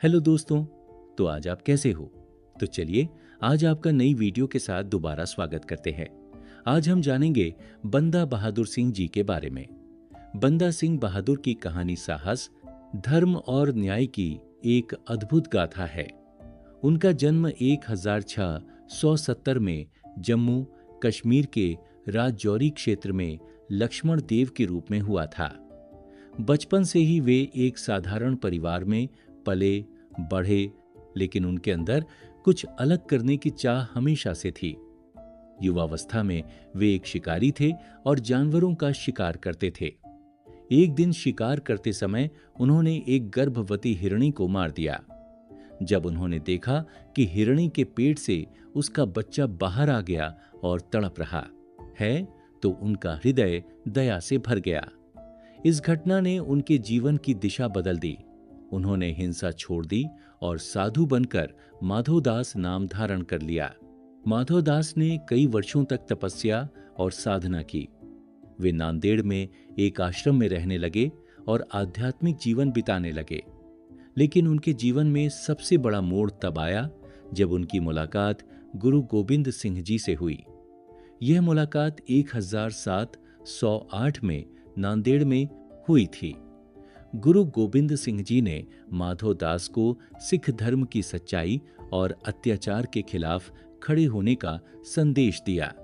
Hello दोस्तों। तो आज आप कैसे हो? तो चलिए आज आपका नई वीडियो के साथ दोबारा स्वागत करते हैं। आज हम जानेंगे बंदा बहादुर सिंह जी के बारे में। बंदा सिंह बहादुर की कहानी साहस, धर्म और न्याय की एक अद्भुत गाथा है। उनका जन्म 1670 में जम्मू कश्मीर के राजौरी क्षेत्र में लक्ष्मण देव के रूप में हुआ था। बचपन से ही वे एक साधारण परिवार में पले बढ़े, लेकिन उनके अंदर कुछ अलग करने की चाह हमेशा से थी। युवावस्था में वे एक शिकारी थे और जानवरों का शिकार करते थे। एक दिन शिकार करते समय उन्होंने एक गर्भवती हिरनी को मार दिया। जब उन्होंने देखा कि हिरनी के पेट से उसका बच्चा बाहर आ गया और तड़प रहा है, तो उनका हृदय दया से भर गया। इस घटना ने उनके जीवन की दिशा बदल दी। उन्होंने हिंसा छोड़ दी और साधु बनकर माधोदास नाम धारण कर लिया। माधोदास ने कई वर्षों तक तपस्या और साधना की। वे नांदेड़ में एक आश्रम में रहने लगे और आध्यात्मिक जीवन बिताने लगे। लेकिन उनके जीवन में सबसे बड़ा मोड़ तब आया जब उनकी मुलाकात गुरु गोविंद सिंह जी से हुई। यह मुलाकात 1708 में नांदेड़ में हुई थी। गुरु गोविंद सिंह जी ने माधोदास को सिख धर्म की सच्चाई और अत्याचार के खिलाफ खड़े होने का संदेश दिया।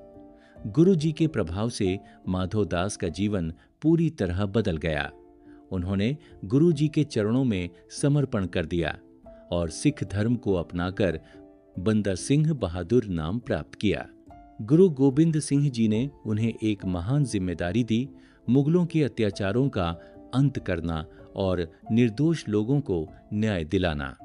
गुरु जी के प्रभाव से माधोदास का जीवन पूरी तरह बदल गया। उन्होंने गुरु जी के चरणों में समर्पण कर दिया और सिख धर्म को अपनाकर बंदा सिंह बहादुर नाम प्राप्त किया। गुरु गोविंद सिंह जी ने उन्हें एक महान जिम्मेदारी दी, मुगलों के अत्याचारों का अंत करना और निर्दोष लोगों को न्याय दिलाना।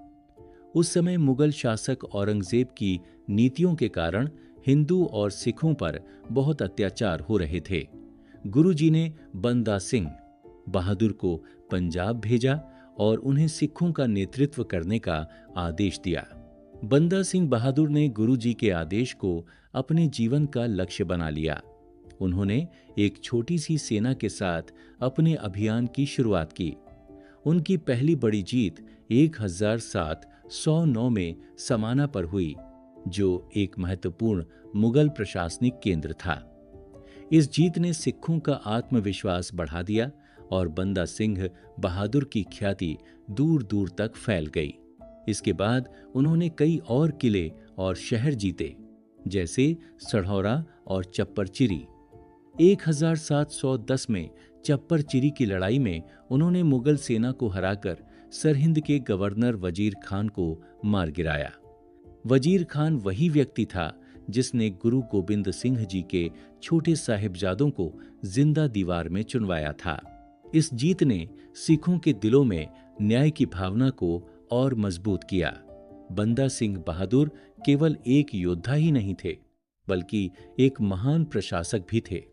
उस समय मुगल शासक औरंगजेब की नीतियों के कारण हिंदू और सिखों पर बहुत अत्याचार हो रहे थे। गुरुजी ने बंदा सिंह बहादुर को पंजाब भेजा और उन्हें सिखों का नेतृत्व करने का आदेश दिया। बंदा सिंह बहादुर ने गुरुजी के आदेश को अपने जीवन का लक्ष्य बना लिया। उन्होंने एक छोटी सी सेना के साथ अपने अभियान की शुरुआत की। उनकी पहली बड़ी जीत 1709 में समाना पर हुई, जो एक महत्वपूर्ण मुगल प्रशासनिक केंद्र था। इस जीत ने सिखों का आत्मविश्वास बढ़ा दिया और बंदा सिंह बहादुर की ख्याति दूर दूर तक फैल गई। इसके बाद उन्होंने कई और किले और शहर जीते, जैसे सढ़ौरा और चप्परचिरी। 1710 में चप्परचिरी की लड़ाई में उन्होंने मुगल सेना को हराकर सरहिंद के गवर्नर वजीर खान को मार गिराया। वजीर खान वही व्यक्ति था जिसने गुरु गोविंद सिंह जी के छोटे साहिबजादों को जिंदा दीवार में चुनवाया था। इस जीत ने सिखों के दिलों में न्याय की भावना को और मजबूत किया। बंदा सिंह बहादुर केवल एक योद्धा ही नहीं थे, बल्कि एक महान प्रशासक भी थे।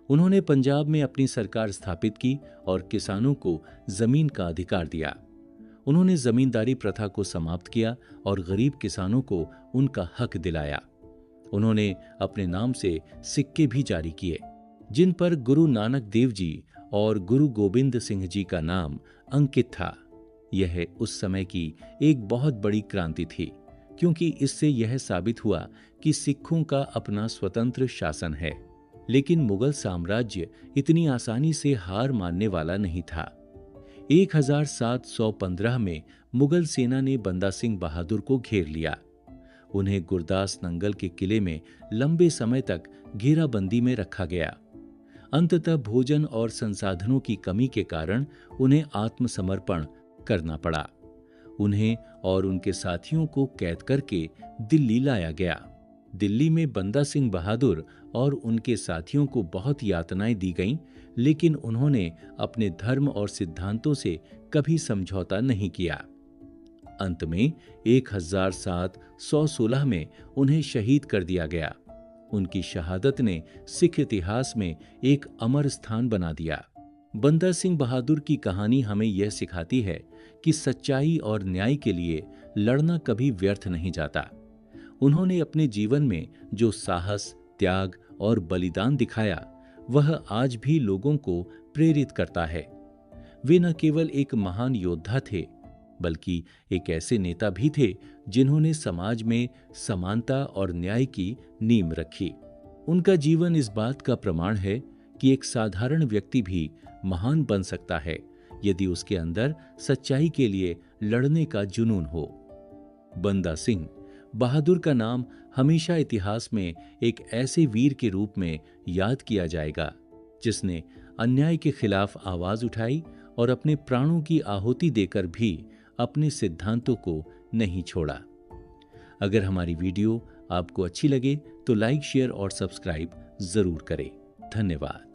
उन्होंने पंजाब में अपनी सरकार स्थापित की और किसानों को जमीन का अधिकार दिया। उन्होंने जमींदारी प्रथा को समाप्त किया और गरीब किसानों को उनका हक दिलाया। उन्होंने अपने नाम से सिक्के भी जारी किए, जिन पर गुरु नानक देव जी और गुरु गोविंद सिंह जी का नाम अंकित था। यह उस समय की एक बहुत बड़ी क्रांति थी, क्योंकि इससे यह साबित हुआ कि सिखों का अपना स्वतंत्र शासन है। लेकिन मुगल साम्राज्य इतनी आसानी से हार मानने वाला नहीं था। 1715 में मुगल सेना ने बंदा सिंह बहादुर को घेर लिया। उन्हें गुरदास नंगल के किले में लंबे समय तक घेराबंदी में रखा गया। अंततः भोजन और संसाधनों की कमी के कारण उन्हें आत्मसमर्पण करना पड़ा। उन्हें और उनके साथियों को कैद करके दिल्ली लाया गया। दिल्ली में बंदा सिंह बहादुर और उनके साथियों को बहुत यातनाएं दी गईं, लेकिन उन्होंने अपने धर्म और सिद्धांतों से कभी समझौता नहीं किया। अंत में 1716 में उन्हें शहीद कर दिया गया। उनकी शहादत ने सिख इतिहास में एक अमर स्थान बना दिया। बंदा सिंह बहादुर की कहानी हमें यह सिखाती है कि सच्चाई और न्याय के लिए लड़ना कभी व्यर्थ नहीं जाता। उन्होंने अपने जीवन में जो साहस, त्याग और बलिदान दिखाया, वह आज भी लोगों को प्रेरित करता है। वे न केवल एक महान योद्धा थे, बल्कि एक ऐसे नेता भी थे जिन्होंने समाज में समानता और न्याय की नींव रखी। उनका जीवन इस बात का प्रमाण है कि एक साधारण व्यक्ति भी महान बन सकता है यदि उसके अंदर सच्चाई के लिए लड़ने का जुनून हो। बंदा सिंह बहादुर का नाम हमेशा इतिहास में एक ऐसे वीर के रूप में याद किया जाएगा जिसने अन्याय के खिलाफ आवाज उठाई और अपने प्राणों की आहुति देकर भी अपने सिद्धांतों को नहीं छोड़ा। अगर हमारी वीडियो आपको अच्छी लगे तो लाइक, शेयर और सब्सक्राइब जरूर करें। धन्यवाद।